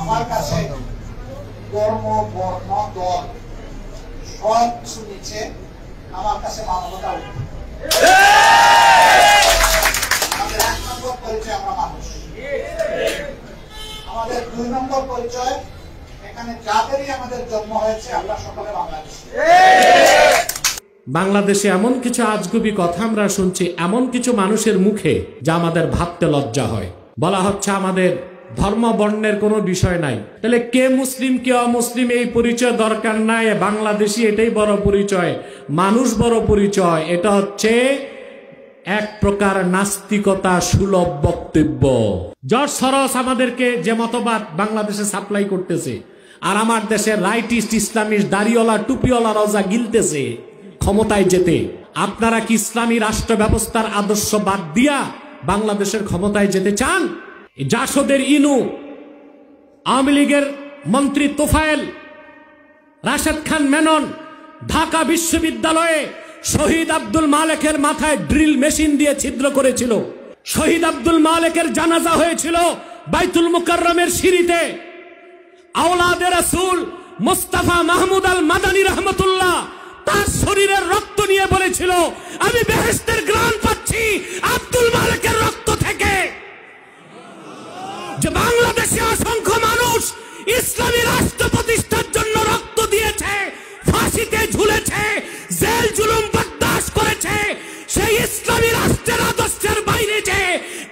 আমার কাছে ধর্ম, বর্ণ, দল সব কিছু নিচে আমার কাছে মানবতা। আমাদের 1 নম্বর পরিচয় আমরা মানুষ। আমাদের 2 নম্বর পরিচয় এখানে যাদেরই আমাদের জন্ম হয়েছে আমরা সকলে বাংলাদেশী। বাংলাদেশে এমন কিছু আজগুবি কথা আমরা শুনছি এমন কিছু মানুষের মুখে যা আমাদের ভাবতে লজ্জা হয়। বলা হচ্ছে আমাদের ধর্ম বর্ণের কোনো বিষয় নাই। তাহলে কে মুসলিম কে অমুসলিম এই পরিচয় দরকার নাই। বাংলাদেশী এটাই বড় পরিচয়, মানুষ বড় পরিচয়। এটা হচ্ছে এক প্রকার নাস্তিকতা সুলভ বক্তব্য। জর্জ সরস আমাদেরকে যে মতবাদ বাংলাদেশে সাপ্লাই করতেছে, আর আমার দেশের রাইটিস্ট ইসলামিস্ট দাড়িওয়ালা টুপিওয়ালা রোজা গিলতেছে ক্ষমতায় যেতে। আপনারা কি ইসলামী রাষ্ট্র ব্যবস্থার আদর্শ বাদ দিয়া বাংলাদেশের ক্ষমতায় যেতে চান? জাসদের ইনু, আওয়ামী লীগের মন্ত্রী তোফায়েল, রাশেদ খান মেনন ঢাকা বিশ্ববিদ্যালয়ে শহীদ আব্দুল মালেকের মাথায় ড্রিল মেশিন দিয়ে ছিদ্র করেছিল। শহীদ আব্দুল মালেকের জানাজা হয়েছিল বাইতুল মুকাররমের সিঁড়িতে। আওলাদে রাসূল মুস্তাফা মাহমুদ আল মাদানী রহমতুল্লাহ তার শরীরের রক্ত নিয়ে বলেছিল, আমি বেহেশতের ঘ্রাণ পাচ্ছি আব্দুল মালেকের রক্ত থেকে। যে বাংলাদেশে অসংখ্য মানুষ ইসলামী রাষ্ট্র প্রতিষ্ঠার জন্য রক্ত দিয়েছে, ফাঁসিতে ঝুলেছে, জেল জুলুম বরদাস্ত করেছে, সেই ইসলামী রাষ্ট্রের আদর্শের বাইরে যে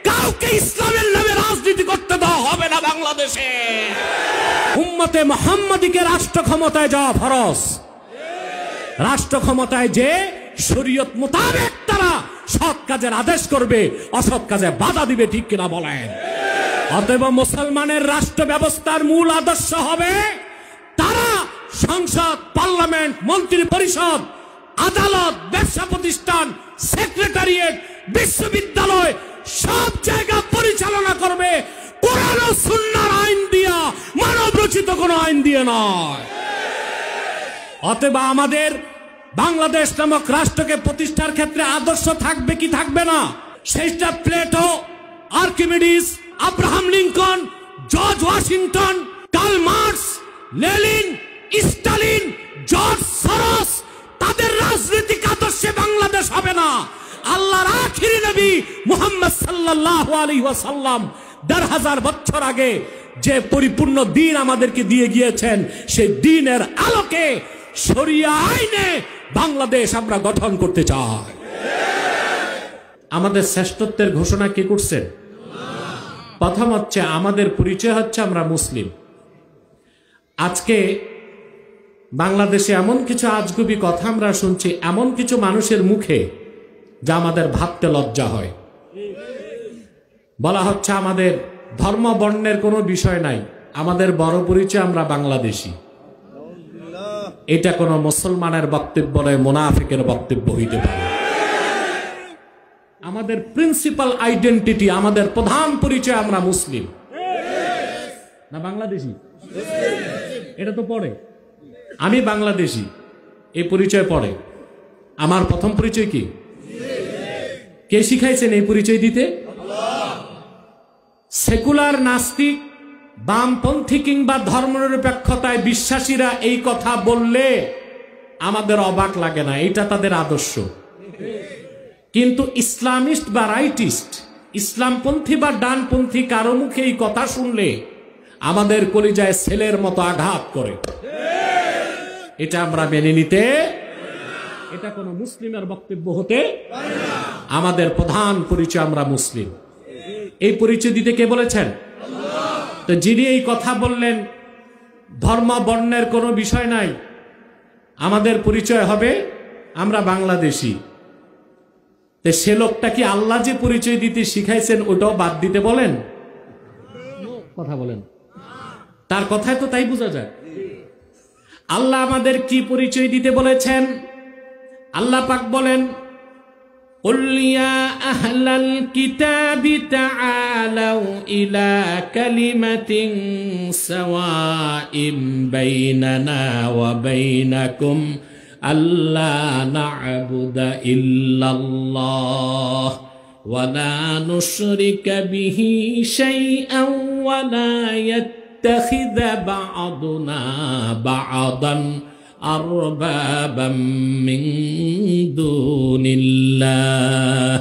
কাউকে ইসলামের নামে রাজনীতি করতে দেওয়া হবে না বাংলাদেশে। উম্মতে মুহাম্মাদীকে রাষ্ট্র ক্ষমতায় যাওয়া ফরজ। রাষ্ট্র ক্ষমতায় যে শরীয়ত মোতাবেক তারা সৎ কাজের আদেশ করবে, অসৎ কাজে বাধা দিবে, ঠিক কিনা বলেন? অতএব মুসলমানের রাষ্ট্র ব্যবস্থার মূল আদর্শ হবে তারা সংসদ, পার্লামেন্ট, মন্ত্রী পরিষদ, আদালত, ব্যবসা প্রতিষ্ঠান, সেক্রেটারিয়েট, বিশ্ববিদ্যালয় সব জায়গা পরিচালনা করবে কোরআন ও সুন্নাহর আইন দিয়া, মানব রচিত কোন আইন দিয়ে নয়। অতএব আমাদের বাংলাদেশ নামক রাষ্ট্রকে প্রতিষ্ঠার ক্ষেত্রে আদর্শ থাকবে কি থাকবে না, সেইটা Plato, Archimedes, Abraham Lincoln, George Washington, Karl Marx, Lenin, Stalin, George সরস তাদের রাজনৈতিক আদর্শে বাংলাদেশ হবে না। আল্লাহর আখিরি নবী মুহাম্মদ সাল্লাল্লাহু আলাইহি ওয়াসাল্লাম ১৫০০ বছর আগে যে পরিপূর্ণ দ্বীন আমাদেরকে দিয়ে গিয়েছেন, সেই দ্বীনের আলোকে শরিয়া আইনে বাংলাদেশ আমরা গঠন করতে চাই। আমাদের শ্রেষ্ঠত্বের ঘোষণা কে করছেন? প্রথম হচ্ছে আমাদের পরিচয় হচ্ছে আমরা মুসলিম। আজকে বাংলাদেশে এমন কিছু আজগুবি কথা আমরা শুনছি এমন কিছু মানুষের মুখে যা আমাদের ভাবতে লজ্জা হয়। বলা হচ্ছে আমাদের ধর্ম বর্ণের কোনো বিষয় নাই, আমাদের বড় পরিচয় আমরা বাংলাদেশী। এটা কোনো মুসলমানের বক্তব্য নয়, মুনাফিকের বক্তব্য হইতে পারে। আমাদের প্রিন্সিপাল আইডেন্টিটি, আমাদের প্রধান পরিচয় আমরা মুসলিম না বাংলাদেশী। এটা তো পড়ে আমি বাংলাদেশী, এই পরিচয় পড়ে। আমার প্রথম পরিচয় কি? কে শিখাইছেন এই পরিচয় দিতে? সেকুলার নাস্তিক, বামপন্থী কিংবা ধর্মনিরপেক্ষতায় বিশ্বাসীরা এই কথা বললে আমাদের অবাক লাগে না, এটা তাদের আদর্শ। কিন্তু ইসলামিস্ট বা রাইটিস্ট, ইসলামপন্থী বা ডানপন্থী কারো মুখে এই কথা শুনলে আমাদের কলিজায় ছেলের মতো আঘাত করে। এটা আমরা মেনে নিতে, এটা কোন মুসলিমের বক্তব্য হতে পারে না। আমাদের প্রধান পরিচয় আমরা মুসলিম। এই পরিচয় দিতে কে বলেছেন? তো যিনি এই কথা বললেন ধর্ম বর্ণের কোনো বিষয় নাই, আমাদের পরিচয় হবে আমরা বাংলাদেশী, সে লোকটা কি আল্লাহ যে পরিচয় দিতে শিখাইছেন ওটাও বাদ দিতে বলেন? কথা বলেন, তার কথায় তো তাই বোঝা যায়। আল্লাহ আমাদের কি পরিচয় দিতে বলেছেন? আল্লাহ পাক বলেন, قُلْ يَا أَهْلَ الْكِتَابِ تَعَالَوْا إِلَى كَلِمَةٍ سَوَاءٍ بَيْنَنَا وَبَيْنَكُمْ أَلَّا نَعْبُدَ إِلَّا اللَّهَ وَلَا نُشْرِكَ بِهِ شَيْئًا وَلَا يتخذ بعضنا بعضا أربابا من دون الله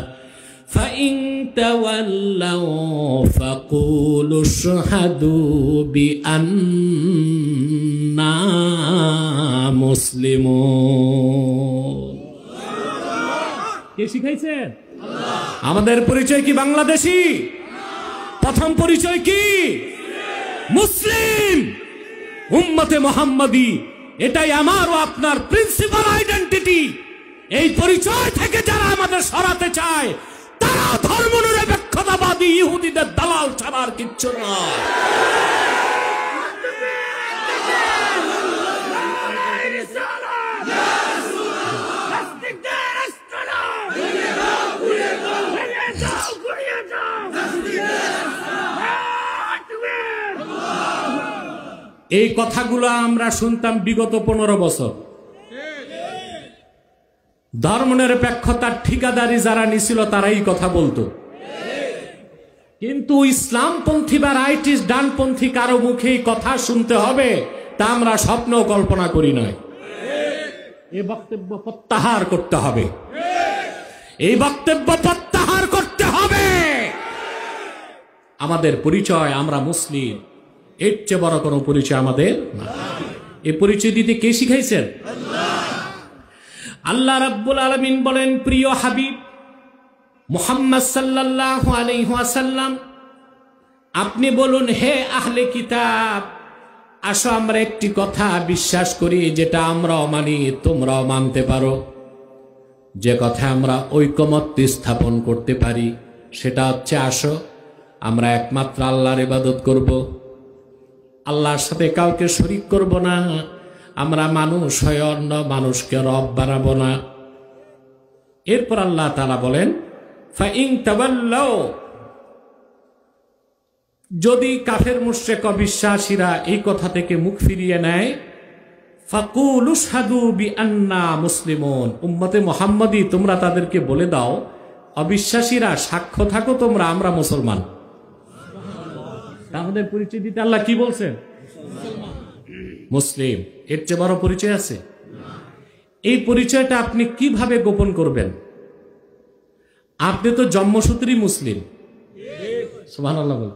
فإن تولوا فقولوا اشهدوا بأننا مسلمون। কে শিখাইছেন? আমাদের পরিচয় কি বাংলাদেশি? প্রথম পরিচয় কি? মুসলিম, উম্মতে মুহাম্মাদি। এটাই আমার ও আপনার প্রিন্সিপাল আইডেন্টিটি। এই পরিচয় থেকে যারা আমাদের সরাতে চায় তারা ধর্মনিরপেক্ষতাবাদী ইহুদিদের দালাল ছাড়া আর কিচ্ছু নয়। এই কথাগুলো আমরা শুনতাম বিগত 15 বছর। ধর্মনিরপেক্ষতার ঠিকাদারি যারা নিছিল তারাই কথা বলতো, কিন্তু ইসলামপন্থী বা রাইটিস্ট ডানপন্থী কারো মুখে কথা শুনতে হবে তা আমরা স্বপ্ন কল্পনা করি নাই। এই বক্তব্য প্রত্যাহার করতে হবে, এই বক্তব্য প্রত্যাহার করতে হবে। আমাদের পরিচয় আমরা মুসলিম, এর চেয়ে বড় কোনো পরিচয় আমাদের না। এই পরিচয় দিতে কে শিখাইছেন? আল্লাহ রাব্বুল আলামিন বলেন, প্রিয় হাবিব মুহাম্মদ সাল্লাল্লাহু আলাইহি ওয়াসাল্লাম, আপনি বলুন, হে আহলে কিতাব, আসো আমরা একটি কথা বিশ্বাস করি যেটা আমরাও মানি তোমরাও মানতে পারো। যে কথা আমরা ঐকমত্য স্থাপন করতে পারি সেটা হচ্ছে, আসো আমরা একমাত্র আল্লাহর ইবাদত করব, আল্লাহর সাথে কাউকে শরীক করব না, আমরা মানুষ হয়ে অন্য মানুষকে রব বানাবো না। এরপর আল্লাহ তাআলা বলেন, ফাইন তাওয়াল্লাউ, যদি কাফের মুশরিক অবিশ্বাসীরা এই কথা থেকে মুখ ফিরিয়ে নেয়, ফাকুলু শাহাদু বিআন্না মুসলিমুন, উম্মতে মুহাম্মাদি তোমরা তাদেরকে বলে দাও, অবিশ্বাসীরা সাক্ষ্য থাকো তোমরা, আমরা মুসলমান। আমাদের পরিচয় দিতে আল্লাহ কি বলছেন? মুসলিম। এর চেয়ে বড় পরিচয় আছে? এই পরিচয়টা আপনি কিভাবে গোপন করবেন? আপনি তো জন্মসূত্রেই মুসলিম। সুবহানাল্লাহ বল।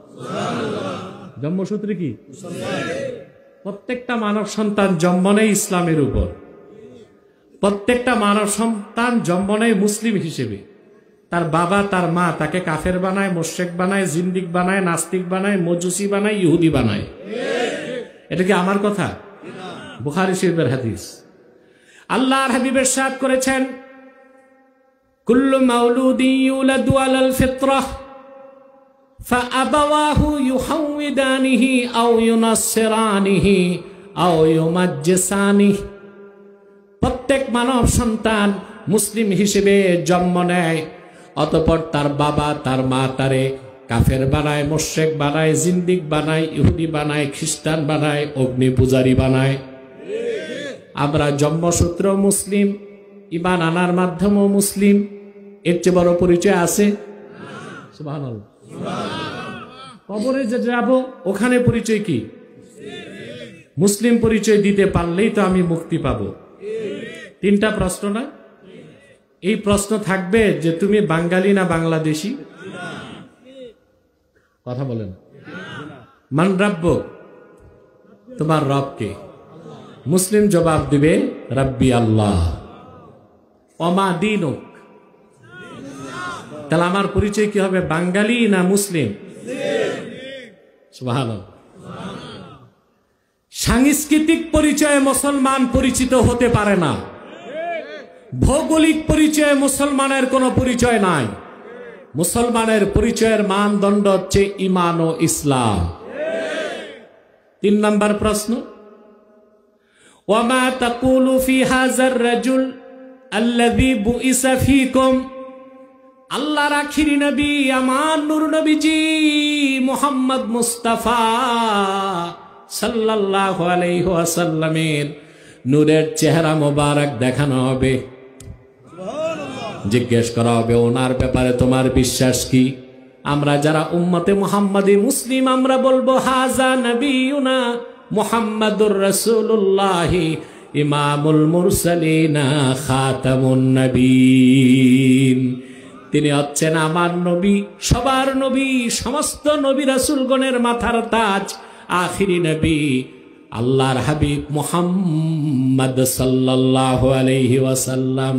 জন্মসূত্রে কি? প্রত্যেকটা মানব সন্তান জন্ম নেয় ইসলামের উপর, প্রত্যেকটা মানব সন্তান জন্ম নেয় মুসলিম হিসেবে। তার বাবা তার মা তাকে কাফের বানায়, মুশরিক বানায়, জিন্দিক বানায়, নাস্তিক বানায়, মজুসি বানায়, ইহুদি বানায়। এটা কি আমার কথা? বুখারী শরীফের হাদিস। আল্লাহর হাবিব ইরশাদ করেছেন, কুল্লু মাউলুদিন ইউলাদু আলাল ফিতরাহ ফাআবাওয়াহু ইউহাউইদানিহি আও ইউনাসসিরানিহি আও ইউমাজ্জিসানিহি। প্রত্যেক মানব সন্তান মুসলিম হিসেবে জন্ম নেয়, অতঃপর তার বাবা তার মা তারে কাফের বানায়, মুশরিক বানায়, জিন্দিক বানায়, ইহুদি বানায়, খ্রিস্টান বানায়, অগ্নি পূজারী বানায়। আমরা জন্মসূত্র মুসলিম, ঈমান আনার মাধ্যমেও মুসলিম। এর চেয়ে বড় পরিচয় আছে? সুবহানাল্লাহ। কবরে যে যাব ওখানে পরিচয় কি? মুসলিম পরিচয় দিতে পারলেই তো আমি মুক্তি পাবো। তিনটা প্রশ্ন না? এই প্রশ্ন থাকবে যে তুমি বাঙালি না বাংলাদেশি? কথা বলেন। মান রাব্বুক, তোমার রব কে? মুসলিম জবাব দিবে রাব্বি আল্লাহ। ওমা দীনুক, তাহলে আমার পরিচয় কি হবে, বাঙালি না মুসলিম? সুবহানাল্লাহ। সাংস্কৃতিক পরিচয়ে মুসলমান পরিচিত হতে পারে না, ভৌগোলিক পরিচয়ে মুসলমানের কোনো পরিচয় নাই। মুসলমানের পরিচয়ের মানদণ্ড হচ্ছে ঈমান ও ইসলাম। 3 নম্বর প্রশ্ন, ওয়ামা তাকুলু ফি হাযার রাজুল আল্লাযী বুইসা ফীকুম। আল্লাহর আখিরি নবী আমার নূর নবীজি মুহাম্মদ মুস্তাফা সাল্লাল্লাহু আলাইহি ওয়াসাল্লামের নূরের চেহারা মোবারক দেখানো হবে, জিজ্ঞেস করা হবে ওনার ব্যাপারে তোমার বিশ্বাস কি? আমরা যারা উম্মতে মুহাম্মাদি মুসলিম আমরা বলবো হাজা নবিয়ুনা মুহাম্মাদুর রাসূলুল্লাহ ইমামুল মুরসালিনা খাতামুন নবীন। তিনি হচ্ছেন আমার নবী, সবার নবী, সমস্ত নবী রাসূলগণের মাথার তাজ, আখিরি নবী আল্লাহর হাবিব মুহাম্মদ সাল্লাল্লাহু আলাইহি ওয়াসাল্লাম।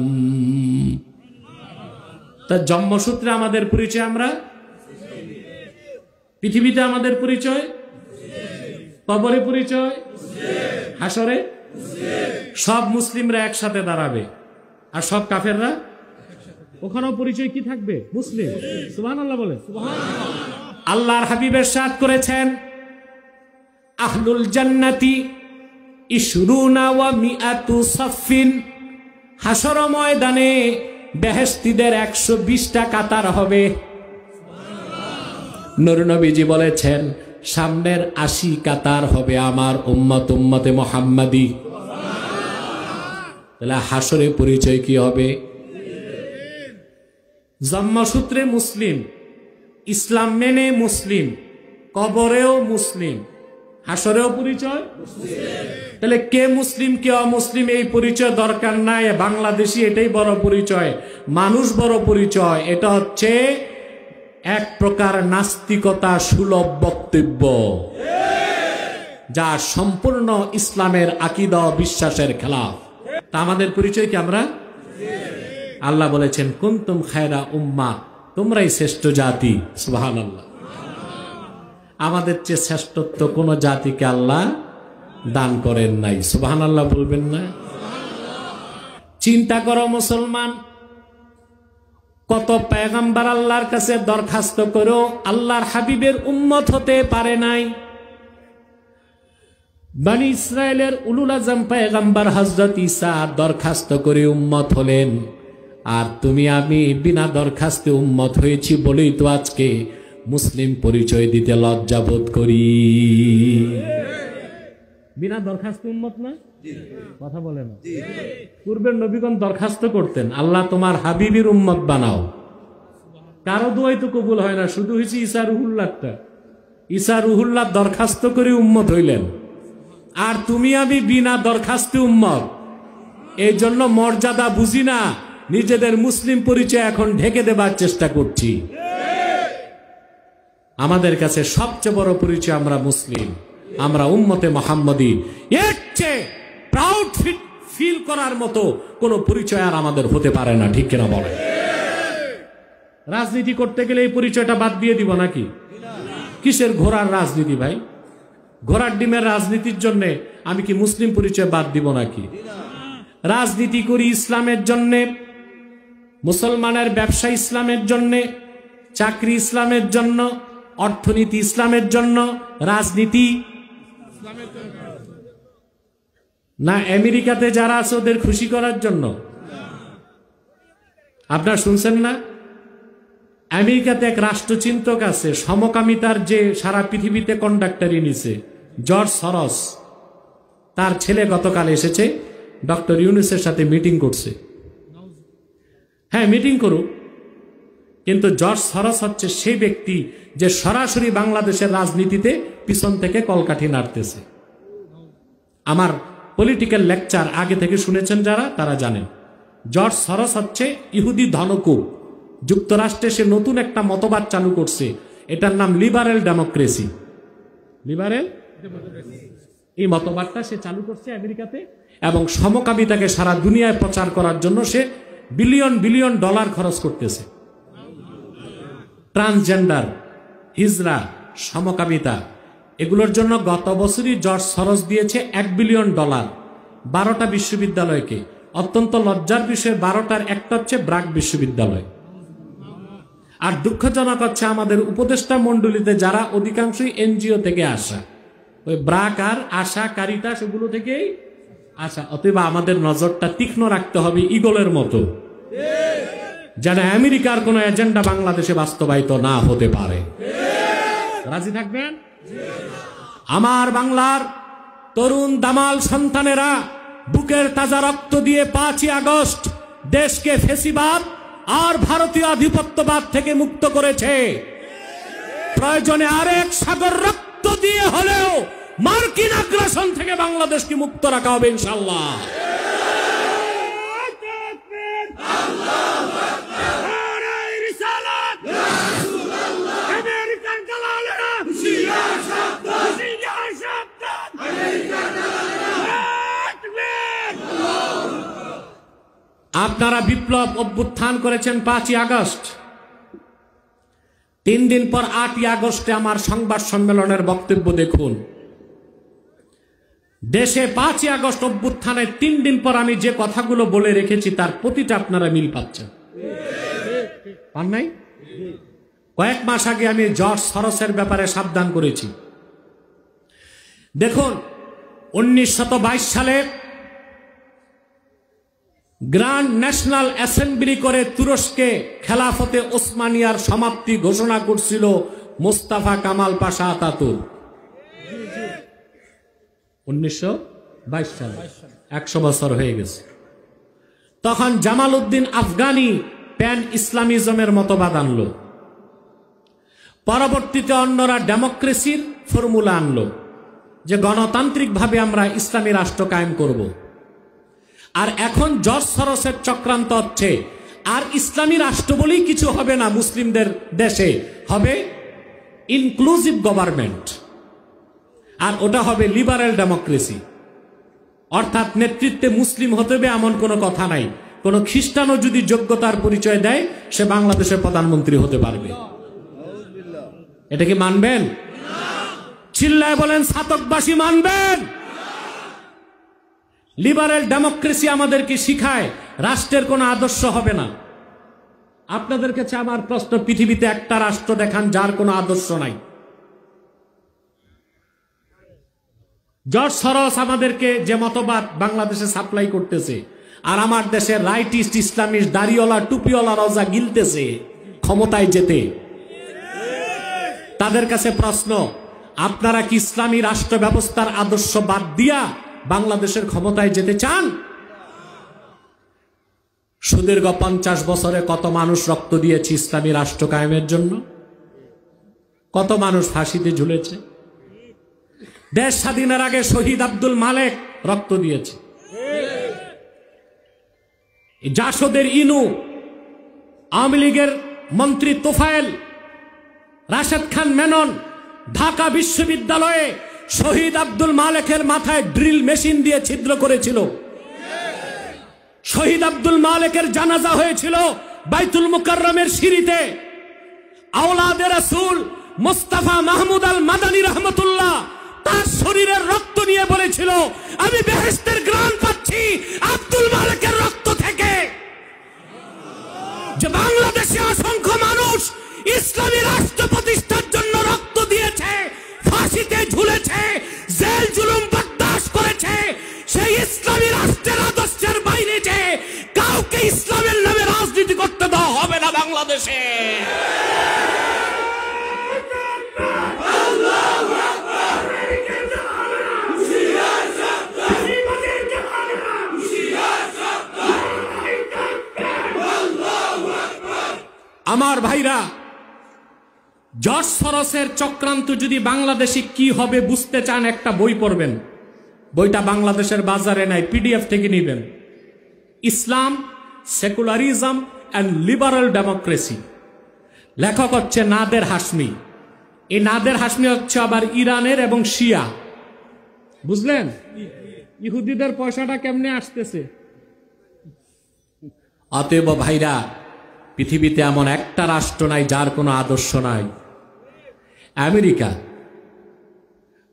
তার জন্মসূত্রে আমাদের পরিচয় আমরা, পৃথিবীতে আমাদের পরিচয়, কবরে পরিচয়, হাসরে সব মুসলিমরা একসাথে দাঁড়াবে আর সব কাফেররা ওখানেও পরিচয় কি থাকবে? মুসলিম। সুবহানাল্লাহ বলে। আল্লাহর হাবিব ইরশাদ করেছেন আহলুল জান্নাতি ইশরুনা ওয়া মিআতু সাফিন, হাসর ময়দানে বেহেশতীদের 120টা কাতার হবে। নূর নবীজি বলেছেন সামনের 80 কাতার হবে আমার উম্মত, উম্মতে মুহাম্মাদি। তাহলে হাসরে পরিচয় কি হবে? জন্মসূত্রে মুসলিম, ইসলাম মেনে মুসলিম, কবরেও মুসলিম, হাসরেও পরিচয়। তাহলে কে মুসলিম কে অমুসলিম এই পরিচয় দরকার নাই, বাংলাদেশি এটাই বড় পরিচয়, মানুষ বড় পরিচয়। এটা হচ্ছে এক প্রকার নাস্তিকতা সুলভ বক্তব্য, যা সম্পূর্ণ ইসলামের আকীদা বিশ্বাসের খেলাফ। তা আমাদের পরিচয় কি আমরা? আল্লাহ বলেছেন কুনতুম খায়রা উম্মাহ, তোমরাই শ্রেষ্ঠ জাতি। সুবহানাল্লাহ। আমাদের চেয়ে শ্রেষ্ঠত্ব কোন জাতিকে আল্লাহ দান করেন নাই। সুবহানাল্লাহ বলবেন না? চিন্তা করো মুসলমান, কত পয়গম্বর আল্লাহর কাছে দরখাস্ত করো আল্লাহর হাবিবের উম্মত হতে পারে নাই। বনি ইসরায়েলের উলুল আজম পয়গম্বর হযরত ঈসা দরখাস্ত করে উম্মত হলেন, আর তুমি আমি বিনা দরখাস্তে উম্মত হয়েছি বলেই তো আজকে মুসলিম পরিচয় দিতে লজ্জা বোধ করি। বিনা দরখাস্তে উম্মত না? কথা বলে না। পূর্বের নবীগণ দরখাস্ত করতেন আল্লাহ তোমার হাবিবের উম্মত বানাও, কারো দোয়াই তো কবুল হয় না, শুধু হয়েছে ঈসা রুহুল্লাহটা। ঈসা রুহুল্লাহ দরখাস্ত করে উম্মত হইলেন, আর তুমি আমি বিনা দরখাস্তে উম্মত। এই জন্য মর্যাদা বুঝি না, নিজেদের মুসলিম পরিচয় এখন ঢেকে দেবার চেষ্টা করছি। আমাদের কাছে সবচেয়ে বড় পরিচয় আমরা মুসলিম, আমরা উম্মতে মুহাম্মাদি। এর চেয়ে প্রাউড ফিল করার মতো কোন পরিচয় আর আমাদের হতে পারে না, ঠিক কিনা বলে? রাজনীতি করতে গেলে এই পরিচয়টা বাদ দিয়ে দিব নাকি? কিসের ঘোড়ার রাজনীতি ভাই? ঘোড়ার ডিমের রাজনীতির জন্য আমি কি মুসলিম পরিচয় বাদ দিব নাকি? রাজনীতি করি ইসলামের জন্য, মুসলমানের ব্যবসা ইসলামের জন্য, চাকরি ইসলামের জন্য, অর্থনীতি ইসলামের জন্য, রাজনীতি না আমেরিকাতে যারা আছে ওদের খুশি করার জন্য? আপনারা শুনছেন না? আমেরিকাতে এক রাষ্ট্রচিন্তক আছে, সমকামিতার যে সারা পৃথিবীতে কন্ডাক্টরি নিছে, জর্জ সরস। তার ছেলে গতকাল এসেছে, ডক্টর ইউনুসের সাথে মিটিং করছে। হ্যাঁ, মিটিং করুক, কিন্তু জর্জ সরস হচ্ছে সেই ব্যক্তি যে সরাসরি বাংলাদেশের রাজনীতিতে পিছন থেকে কলকাঠি নাড়তেছে। আমার পলিটিক্যাল লেকচার আগে থেকে শুনেছেন যারা, তারা জানেন জর্জ সরস হচ্ছে ইহুদি ধনকুব। যুক্তরাষ্ট্রে সে নতুন একটা মতবাদ চালু করছে, এটার নাম লিবারেল ডেমোক্রেসি। লিবারেল এই মতবাদটা সে চালু করছে আমেরিকাতে, এবং সমকামিতাকে সারা দুনিয়ায় প্রচার করার জন্য সে বিলিয়ন বিলিয়ন ডলার খরচ করতেছে। ট্রান্সজেন্ডার, হিজরা, সমকামিতা এগুলোর জন্য গত বছরই জর্জ সরস দিয়েছে $1 বিলিয়ন 12টা বিশ্ববিদ্যালয়কে। অত্যন্ত লজ্জার বিষয়, 12টার একটা হচ্ছে ব্রাক বিশ্ববিদ্যালয়। আর দুঃখজনক হচ্ছে আমাদের উপদেষ্টা মন্ডলীতে যারা অধিকাংশই এনজিও থেকে আসা, ওই ব্রাক আর আশা কারিতাস এগুলো থেকেই আসা। অতএব আমাদের নজরটা তীক্ষ্ণ রাখতে হবে ঈগলের মতো, যেন আমেরিকার কোন এজেন্ডা বাংলাদেশে বাস্তবায়িত না হতে পারে। রাজি থাকবেন? আমার বাংলার তরুণ দামাল সন্তানেরা বুকের তাজা রক্ত দিয়ে 5ই আগস্ট দেশকে ফেসিবাদ আর ভারতীয় আধিপত্যবাদ থেকে মুক্ত করেছে। প্রয়োজনে আরেক সাগর রক্ত দিয়ে হলেও মার্কিন আগ্রাসন থেকে বাংলাদেশকে মুক্ত রাখা হবে ইনশাআল্লাহ। আপনারা বিপ্লব অভ্যুত্থান করেছেন 5ই আগস্ট। 3 দিন পর 8ই আগস্টে আমার সংবাদ সম্মেলনের বক্তব্য দেখুন। দেশে 5ই আগস্ট অভ্যুত্থানের 3 দিন পর আমি যে কথাগুলো বলে রেখেছি তার প্রতিটা আপনারা মিল পাচ্ছেন, পান নাই? কয়েক মাস আগে আমি জর্জ সরোসের ব্যাপারে সাবধান করেছি। দেখুন 1922 সালে গ্র্যান্ড ন্যাশনাল অ্যাসেম্বলি করে তুরস্কে খেলাফতে ওসমানিয়ার সমাপ্তি ঘোষণা করছিল মোস্তফা কামাল পাশা আতাতুর্ক। 1922 সালে 100 বছর হয়ে গেছে। তখন জামাল উদ্দিন আফগানি প্যান ইসলামিজমের মতবাদ আনলো। পরবর্তীতে অন্যরা ডেমোক্রেসির ফর্মুলা আনলো যে গণতান্ত্রিকভাবে আমরা ইসলামী রাষ্ট্র কায়েম করব। আর এখন জর্জ সরোসের চক্রান্ত হচ্ছে আর ইসলামী রাষ্ট্র বলেই কিছু হবে না, মুসলিমদের দেশে হবে ইনক্লুসিভ গভর্নমেন্ট, আর ওটা হবে লিবারেল ডেমোক্রেসি। অর্থাৎ নেতৃত্বে মুসলিম হতে হবে এমন কোনো কথা নাই। কোনো খ্রিস্টানও যদি যোগ্যতার পরিচয় দেয় সে বাংলাদেশের প্রধানমন্ত্রী হতে পারবে। এটা কি মানবেন? চিল্লায় বলেন ছাতকবাসী মানবেন? লিবারেল ডেমোক্রেসি আমাদেরকে শিখায় রাষ্ট্রের কোনো আদর্শ হবে না। আপনাদের কাছে আমার প্রশ্ন, পৃথিবীতে একটা রাষ্ট্র দেখান যার কোনো আদর্শ নাই। জর্জ সরোস আমাদেরকে যে মতবাদ বাংলাদেশে সাপ্লাই করতেছে, আর আমার দেশের রাইটিস্ট ইসলামিস্ট দাড়িওয়ালা টুপিওয়ালা রোজা গিলতেছে ক্ষমতায় যেতে। তাদের কাছে প্রশ্ন, আপনারা কি ইসলামী রাষ্ট্র ব্যবস্থার আদর্শ বাদ দিয়া বাংলাদেশের ক্ষমতায় যেতে চান? সুদীর্ঘ 50 বছরে কত মানুষ রক্ত দিয়েছে ইসলামী রাষ্ট্র কায়েমের জন্য? কত মানুষ ফাঁসিতে ঝুলেছে? দেশ স্বাধীনের আগে শহীদ আব্দুল মালেক রক্ত দিয়েছে। জাসদের ইনু, আওয়ামী লীগের মন্ত্রী তোফায়েল, রাশেদ খান মেনন ঢাকা বিশ্ববিদ্যালয়ে শহীদ আব্দুল মালেকের মাথায় ড্রিল মেশিন দিয়ে ছিদ্র করেছিল। শহীদ আব্দুল মালেকের জানাজা হয়েছিল বাইতুল মুকাররমের সিঁড়িতে। আওলাদে রাসূল মুস্তাফা মাহমুদ আল মাদানী রহমতুল্লাহ তার শরীরের রক্ত নিয়ে বলেছিল, আমি বেহেশতের ঘ্রাণ পাচ্ছি আব্দুল মালেকের রক্ত থেকে। যে বাংলাদেশে অসংখ্য মানুষ ইসলামী রাষ্ট্র প্রতিষ্ঠার জন্য রক্ত দিয়েছে, ফাঁসিতে ঝুলেছে, জেল জুলুম বরদাস্ত করেছে, সেই ইসলামী রাষ্ট্রের আদর্শের বাইরে যে কাউকে ইসলামের নামে রাজনীতি করতে দেওয়া হবে না বাংলাদেশে। আমার ভাইরা, জর্জ সরোসের চক্রান্ত যদি বাংলাদেশে কি হবে বুঝতে চান, একটা বই পড়বেন। বইটা বাংলাদেশের বাজারে নাই, পিডিএফ থেকে নিবেন। ইসলাম, সেকুলারিজম অ্যান্ড লিবারাল ডেমোক্রেসি। লেখক হচ্ছে নাদের হাশমি। এই নাদের হাশমি হচ্ছে আবার ইরানের এবং শিয়া। বুঝলেন ইহুদিদের পয়সাটা কেমনে আসতেছে? অতএব ভাইরা, পৃথিবীতে এমন একটা রাষ্ট্র নাই যার কোনো আদর্শ নাই। আমেরিকা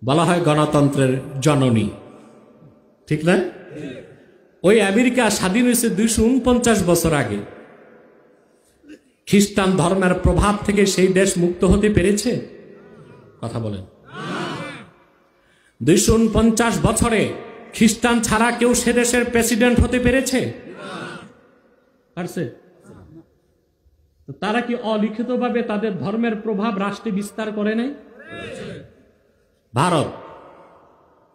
বলা হয় গণতন্ত্রের জননী, ঠিক না? ওই আমেরিকা স্বাধীন হয়েছে 249 বছর আগে। খ্রিস্টান ধর্মের প্রভাব থেকে সেই দেশ মুক্ত হতে পেরেছে? কথা বলেন। 249 বছরে খ্রিস্টান ছাড়া কেউ সে দেশের প্রেসিডেন্ট হতে পেরেছে? পারছে? তারা কি অলিখিতভাবে তাদের ধর্মের প্রভাব রাষ্ট্রে বিস্তার করে নাই?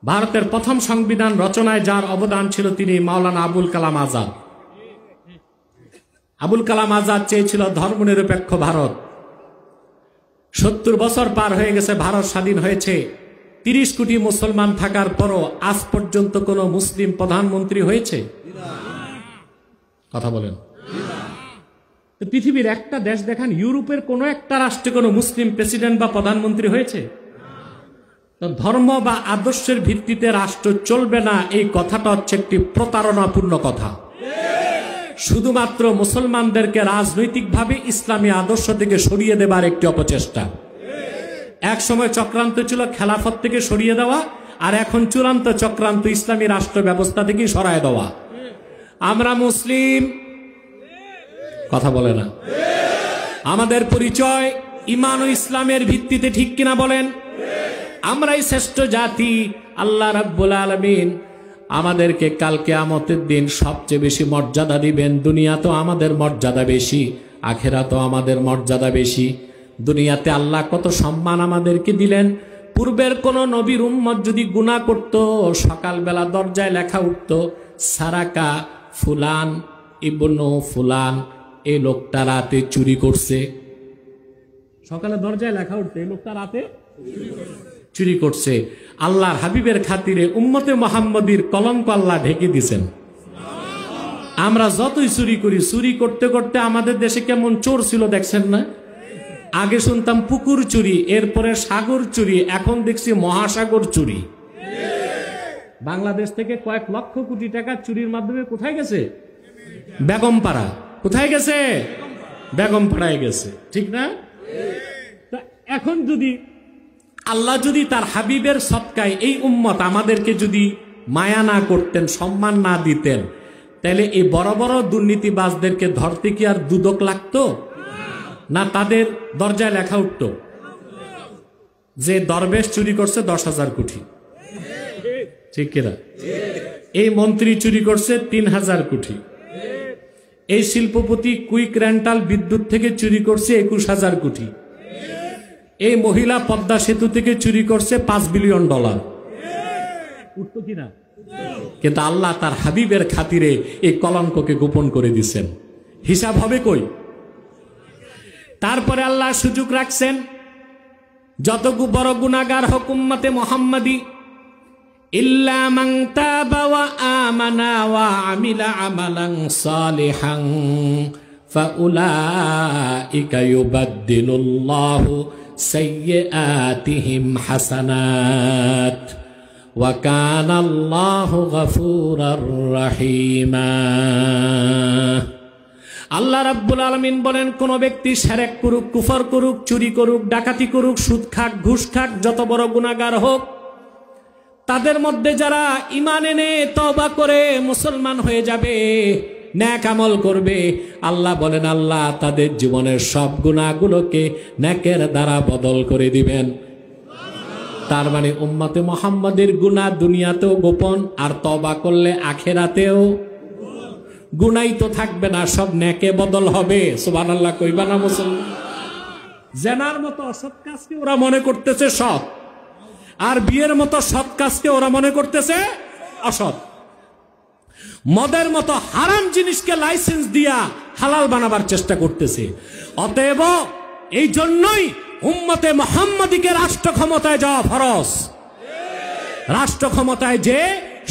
ভারতের প্রথম সংবিধান রচনায় যার অবদান ছিল তিনি মাওলানা আবুল কালাম আজাদ। আবুল কালাম আজাদ চেয়েছিল ধর্মনিরপেক্ষ ভারত। 70 বছর পার হয়ে গেছে, ভারত স্বাধীন হয়েছে। 30 কোটি মুসলমান থাকার পরও আজ পর্যন্ত কোন মুসলিম প্রধানমন্ত্রী হয়েছে? কথা বলেন। পৃথিবীর একটা দেশ দেখান, ইউরোপের কোন একটা রাষ্ট্রে কোন মুসলিম প্রেসিডেন্ট বা প্রধানমন্ত্রী হয়েছে? তো ধর্ম বা আদর্শের ভিত্তিতে রাষ্ট্র চলবে না, এই কথাটা হচ্ছে একটি প্রতারণাপূর্ণ কথা। শুধুমাত্র মুসলমানদেরকে রাজনৈতিকভাবে ইসলামী আদর্শ থেকে সরিয়ে দেবার একটি অপচেষ্টা। এক সময় চক্রান্ত ছিল খেলাফত থেকে সরিয়ে দেওয়া, আর এখন চূড়ান্ত চক্রান্ত ইসলামী রাষ্ট্র ব্যবস্থা থেকে সরায় দেওয়া। আমরা মুসলিম, কথা বলে না। আমাদের পরিচয় ঈমান ও ইসলামের ভিত্তিতে, ঠিক কিনা বলেন? আমরাই শ্রেষ্ঠ জাতি। আল্লাহ রাব্বুল আলামিন আমাদেরকে কাল কিয়ামতের দিন সবচেয়ে বেশি মর্যাদা দিবেন। দুনিয়া তো আমাদের মর্যাদা বেশি, আখিরাত তো আমাদের মর্যাদা বেশি। দুনিয়াতে আল্লাহ কত সম্মান আমাদেরকে দিলেন। পূর্বের কোন নবীর উম্মত যদি গুনাহ করত, সকালবেলা দরজায় লেখা উঠত, সারাকা ফুলান ইবনু ফুলান, এই লোকটা রাতে চুরি করছে। সকালে দরজায় লেখা উঠতে, এই লোকটা রাতে চুরি করছে। আল্লাহর হাবিবের খাতিরে উম্মতে মুহাম্মদীর কলঙ্ক আল্লাহ ঢেকে দিয়েছেন। আমরা যতই চুরি করি, চুরি করতে করতে আমাদের দেশে কেমন চোর ছিল দেখছেন না? আগে শুনতাম পুকুর চুরি, এরপরে সাগর চুরি, এখন দেখছি মহাসাগর চুরি। বাংলাদেশ থেকে কয়েক লক্ষ কোটি টাকা চুরির মাধ্যমে কোথায় গেছে? বেগমপাড়া। কোথায় গেছে? বেগমপাড়ায় গেছে, ঠিক না? এখন যদি আল্লাহ যদি তার হাবিবের সদকায় এই উম্মত আমাদেরকে যদি মায়া না করতেন, সম্মান না দিতেন, তাহলে এই বড় বড় দুর্নীতিবাজদেরকে ধরতে কি আর দুদক লাগতো না? তাদের দরজায় লেখা উঠত যে দরবেশ চুরি করছে 10,000 কোটি, ঠিক কিনা? এই মন্ত্রী চুরি করছে 3,000 কোটি, এই শিল্পপতি কুইক রেন্টাল বিদ্যুৎ থেকে চুরি করছে 21,000 কোটি, এই মহিলা পদ্মা সেতু থেকে চুরি করছে $5 বিলিয়ন। উঠতো কিনা? কিন্তু আল্লাহ তার হাবিবের খাতিরে এই কলঙ্ককে গোপন করে দিচ্ছেন। হিসাব হবে কই? তারপরে আল্লাহ সুযোগ রাখছেন, যত বড় গুনাহগার হোক উম্মতে মুহাম্মাদি, ইল্লা মান তাবা ওয়া আমানা ওয়া আমিলা আমালান সালিহান ফাউলাইকা ইউবাদদিলুল্লাহু সাইয়্যাতিহিম হাসানাত ওয়া কানাল্লাহু গফুরার রহিমা। আল্লাহ রাব্বুল আলামিন বলেন, কোন ব্যক্তি শিরক করুক, কুফর করুক, চুরি করুক, ডাকাতি করুক, সুদ খাক, ঘুষ খাক, যত বড় গুনাহগার হোক, তাদের মধ্যে যারা ঈমান এনে তওবা করে মুসলমান হয়ে যাবে, নেক আমল করবে, আল্লাহ বলেন আল্লাহ তাদের জীবনের সব গুনাহগুলোকে নেকের দ্বারা বদল করে দিবেন। তার মানে উম্মতে মুহাম্মাদের গুনাহ দুনিয়াতেও গোপন, আর তওবা করলে আখিরাতেও গুনাই তো থাকবে না, সব নেকে বদল হবে। সুবহানাল্লাহ কইবা না মুসলমান? জেনার মতো অসৎ কাজকে ওরা মনে করতেছে সৎ, আর বিয়ের মতো সৎ কাজকে ওরা মনে করতেছে অসৎ। মদের মতো হারাম জিনিসকে লাইসেন্স দিয়া হালাল বানাবার চেষ্টা করতেছে। অতএব এই জন্যই উম্মতে মুহাম্মাদীকে রাষ্ট্র ক্ষমতায় যাওয়া ফরজ। রাষ্ট্র ক্ষমতায় যে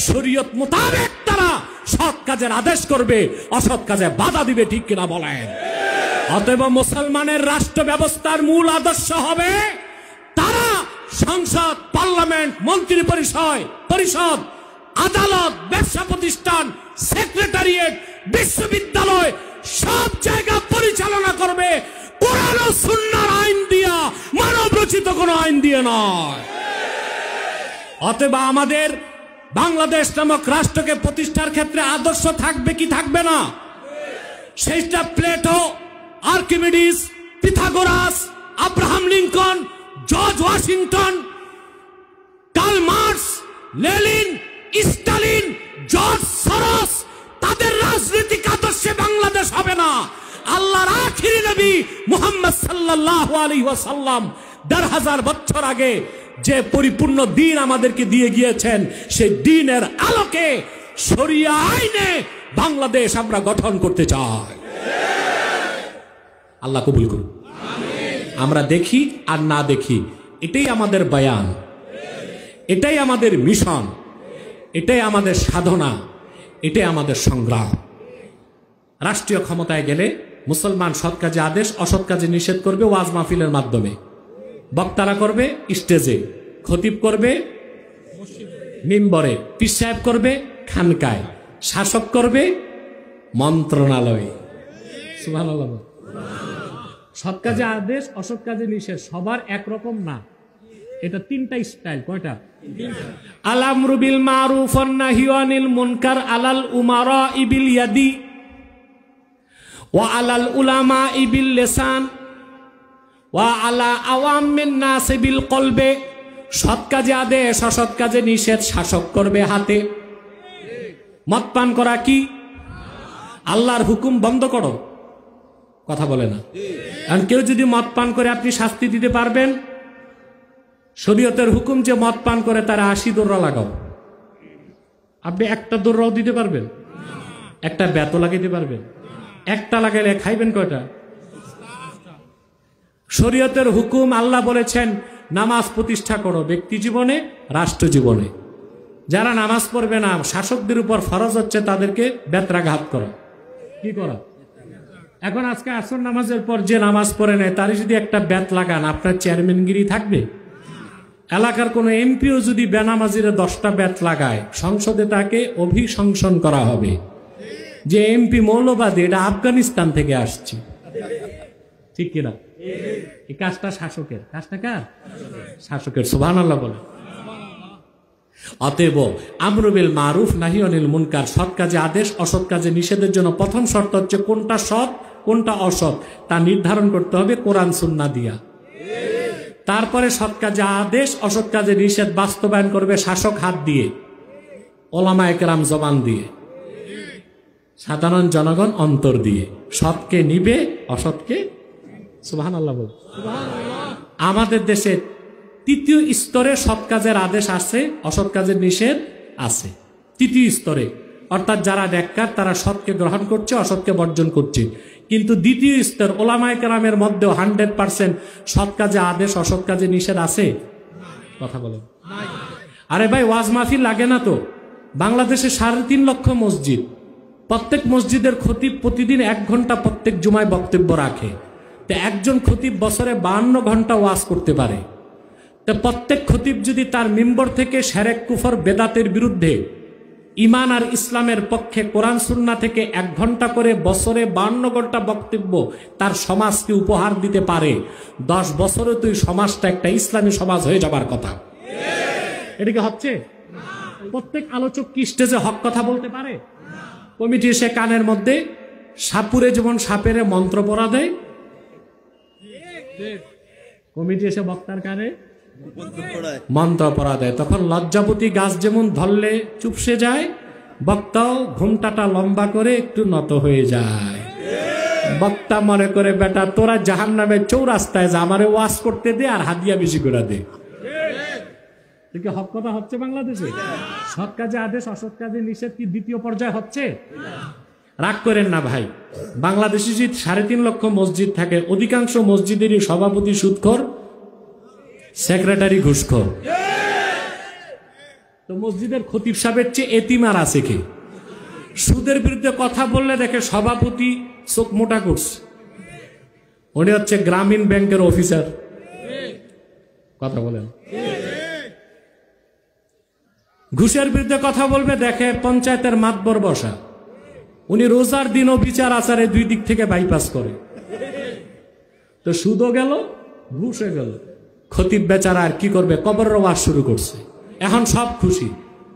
শরীয়ত মোতাবেক তারা সৎ কাজের আদেশ করবে, অসৎ কাজে বাধা দিবে, ঠিক কিনা বলেন? অতএব মুসলমানের রাষ্ট্র ব্যবস্থার মূল আদর্শ হবে তারা সংসদ, পার্লামেন্ট, মন্ত্রী পরিষদ, আদালত, ব্যবসা প্রতিষ্ঠান, সেক্রেটারিয়েট, বিশ্ববিদ্যালয়, সব জায়গা পরিচালনা করবে কোরআন ও সুন্নাহর আইন দিয়া, মানব রচিত কোন আইন দিয়ে নয়। অতএব আমাদের বাংলাদেশ নামক রাষ্ট্রকে প্রতিষ্ঠার ক্ষেত্রে আদর্শ থাকবে কি থাকবে না? সেইটা Plato, Archimedes, Pythagoras, Abraham Lincoln, George Washington, Karl Marx, Lenin, Stalin, George সরস, তাদের রাজনৈতিক আদর্শে বাংলাদেশ হবে না। আল্লাহর আখিরি নবী মুহাম্মদ সাল্লাল্লাহু আলাইহি ওয়াসাল্লাম ১৫০০ বছর আগে যে পরিপূর্ণ দ্বীন আমাদেরকে দিয়ে গিয়েছেন, সেই দ্বীনের আলোকে শরিয়া আইনে বাংলাদেশ আমরা গঠন করতে চাই। আল্লাহ কবুল করুন। আমরা দেখি আর না দেখি, এটাই আমাদের বয়ান, এটাই আমাদের মিশন, এটাই আমাদের সাধনা, এটাই আমাদের সংগ্রাম। রাষ্ট্রীয় ক্ষমতায় গেলে মুসলমান সৎ কাজে আদেশ, অসৎ কাজে নিষেধ করবে ওয়াজ মাহফিলের মাধ্যমে, বক্তারা করবে স্টেজে, খতিব করবে মিম্বরে, পীর সাহেব করবে খানকায়, শাসক করবে মন্ত্রণালয়ে। সুবহানাল্লাহ। সৎ কাজে আদেশ, অসৎ কাজে নিষেধ সবার একরকম না, এটা তিনটা স্টাইল। কয়টা? আল আমরু বিল মারুফ ওয়ান নাহয়ু আনিল মুনকার আলাল উমারা বিল ইয়াদি ওয়া আলাল উলামা বিল লিসান ওয়া আলা আওয়ামিন নাস বিল কলবে। সৎ কাজে আদেশ, অসৎ কাজে নিষেধ শাসক করবে হাতে। মদ পান করা কি? আল্লাহর হুকুম বন্ধ করো, কথা বলে না। আর কেউ যদি মদ পান করে আপনি শাস্তি দিতে পারবেন? শরীয়তের হুকুম যে মদ পান করে তারা 80 দৌড়া লাগাও, আপনি একটা দৌড়াও দিতে পারবেন? একটা বেতও লাগাইতে পারবেন? একটা লাগাইলে খাইবেন কয়টা? শরীয়তের হুকুম, আল্লাহ বলেছেন নামাজ প্রতিষ্ঠা করো ব্যক্তি জীবনে, রাষ্ট্র জীবনে। যারা নামাজ পড়বে না, শাসকদের উপর ফরজ হচ্ছে তাদেরকে বেত্রাঘাত করা। কি করা? এখন আজকে আসর নামাজের পর যে নামাজ পড়ে নেয় তারই যদি একটা বেত লাগান, আপনার চেয়ারম্যানগিরি থাকবে? এলাকার কোনো এমপিও যদি বেনামাজিরে 10টা বেত লাগায়, সংসদে তাকে অভিশংসন করা হবে যে এমপি মৌলবাদী, এটা আফগানিস্তান থেকে আসছে। ঠিক কিনা? এই কাজটা শাসকের। কাজটা কার? শাসকের। সুবহানাল্লাহ বলে। অতএব আমরু বিল মারুফ নাহি আনিল মুনকার, সৎ কাজে আদেশ, অসৎ কাজে নিষেধের জন্য প্রথম শর্ত হচ্ছে কোনটা সৎ কোনটা অসৎ তা নির্ধারণ করতে হবে কোরআন সুন্নাহ দিয়া। তারপরে সৎ কাজে আদেশ, অসৎ কাজে নিষেধ বাস্তবায়ন করবে শাসক হাত দিয়ে, ওলামায়ে কেরাম জবান দিয়ে, সাধারণ জনগণ অন্তর দিয়ে। সৎকে নিবে, অসৎকে। সুবহানাল্লাহ বল। আমাদের দেশে তৃতীয় স্তরে সৎ কাজের আদেশ আছে, অসৎ কাজের নিষেধ আছে। তৃতীয় স্তরে অর্থাৎ যারা নেককার তারা সৎকে গ্রহণ করছে, অসৎকে বর্জন করছে। কিন্তু দ্বিতীয় স্তর ওলামায়ে কেরামের মধ্যেও 100% সৎ কাজে আদেশ, অসৎ কাজে নিষেধ আছে? কথা বলেন। আরে ভাই, ওয়াজ মাহফিল লাগে না তো? বাংলাদেশে 3.5 লক্ষ মসজিদ, প্রত্যেক মসজিদের খতিব প্রতিদিন 1 ঘন্টা প্রত্যেক জুমায় বক্তব্য রাখে। তো একজন খতিব বছরে 52 ঘন্টা ওয়াজ করতে পারে। তো প্রত্যেক খতিব যদি তার মিম্বর থেকে শিরক, কুফর, বেদাতের বিরুদ্ধে, ইমান আর ইসলামের পক্ষে কোরআন সুন্নাহ থেকে 1 ঘন্টা করে বছরে 52 ঘন্টা বক্তব্য তার সমাজকে উপহার দিতে পারে, 10 বছরে তুই সমাজটা একটা ইসলামী সমাজ হয়ে যাবার কথা। এটা কি হচ্ছে? প্রত্যেক আলোচক কি স্টেজে হক কথা বলতে পারে? কমিটি এসে কানের মধ্যে সাপুরে যেমন সাপের মন্ত্র পড়া দেয়, কমিটি এসে বক্তার কানে মন্ত্র পড়া দেয়। তখন লজ্জাপতি গাছ যেমন ধরলে চুপসে যায়, বক্তাও ঘুমটাটা লম্বা করে একটু নত হয়ে যায়। বক্তা মনে করে বেটা তোরা জাহান্নামের চৌরাস্তায় যা, আমারে ওয়াজ করতে দে আর হাদিয়া বেশি করে দে। হক কথা হচ্ছে বাংলাদেশে? সৎ কাজে আদেশ, অসৎ কাজে নিষেধ কি দ্বিতীয় পর্যায়ে হচ্ছে? রাগ করেন না ভাই, বাংলাদেশে যদি 3.5 লক্ষ মসজিদ থাকে, অধিকাংশ মসজিদেরই সভাপতি সুদখোর, সেক্রেটারি ঘুষখোর। তো মসজিদের খতিব সাহেবের চেয়ে এতিম আর আছে কি? সুদের বিরুদ্ধে কথা বললে দেখে সভাপতি চোখ মোটা করছে, উনি হচ্ছে গ্রামীণ ব্যাংকের অফিসার। কথা বলেন। ঘুষের বিরুদ্ধে কথা বলবে, দেখে পঞ্চায়েতের মাতবর বসা, উনি রোজার দিনও বিচার আচারে 2 দিক থেকে বাইপাস করে। তো সুদও গেল, ঘুষও গেল। খতিব বেচারা আর কি করবে? কবরের ওয়াজ শুরু করছে। এখন সব খুশি,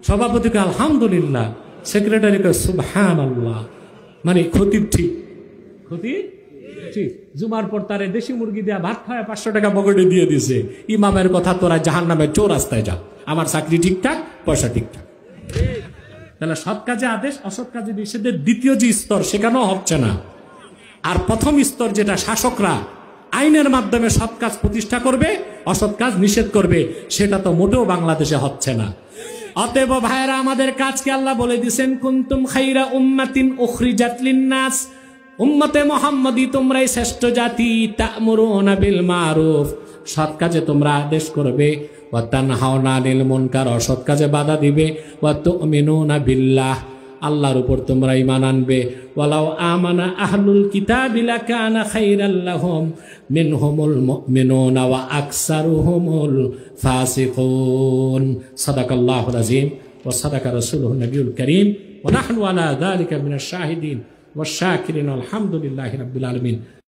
সভাপতিকে আলহামদুলিল্লাহ, সেক্রেটারিকে সুবহানাল্লাহ। মানে খতিব ঠিক, খতিব ঠিক। জুমার পর তারে দেশি মুরগি দেয়া ভাত খাওয়া 500 টাকা পকেটে দিয়ে দিছে। ইমামের কথা, তোরা জাহান্নামের চৌরাস্তায় যা, আমার চাকরি ঠিকঠাক, পয়সা ঠিকঠাক। তাহলে সৎ কাজে আদেশ, অসৎ কাজে নিষেধের দ্বিতীয় যে স্তর সেখানেও হচ্ছে না। আর প্রথম স্তর যেটা শাসকরা আইনের মাধ্যমে সৎ কাজ প্রতিষ্ঠা করবে, অসৎ কাজ নিষেধ করবে, সেটা তো মোটেও বাংলাদেশে হচ্ছে না। অতএব ভাইয়েরা, আমাদের কাজকে আল্লাহ বলে দিয়েছেন কুনতুম খাইরা উম্মাতিন উখরিজাত লিন্নাস উম্মতে মুহাম্মাদি তোমরাই শ্রেষ্ঠ জাতি। তা'মুরুনা বিল মারুফ, সৎ কাজে তোমরা আদেশ করবে, ওয়া তানহাউনা আনিল মুনকার, অসৎ কাজে বাধা দিবে, ওয়া তু'মিনুনা বিল্লাহ, আল্লাহর উপর তোমরা ঈমান আনবে। ওয়ালাউ আমানা আহলুল কিতাবি লাকানা খাইরাল লাহুম মিনহুমুল মুমিনুনা ওয়া আকসারুহুমুল ফাসিকুন। সাদাকাল্লাহুল আযীম ওয়া সাদাকা রাসূলুহুন নবিয়ুল কারীম ওয়া নাহনু আলা যালিকা মিনাশ শাহিদিন ওয়াশ শাকিরিন আলহামদুলিল্লাহি রাব্বিল আলামিন।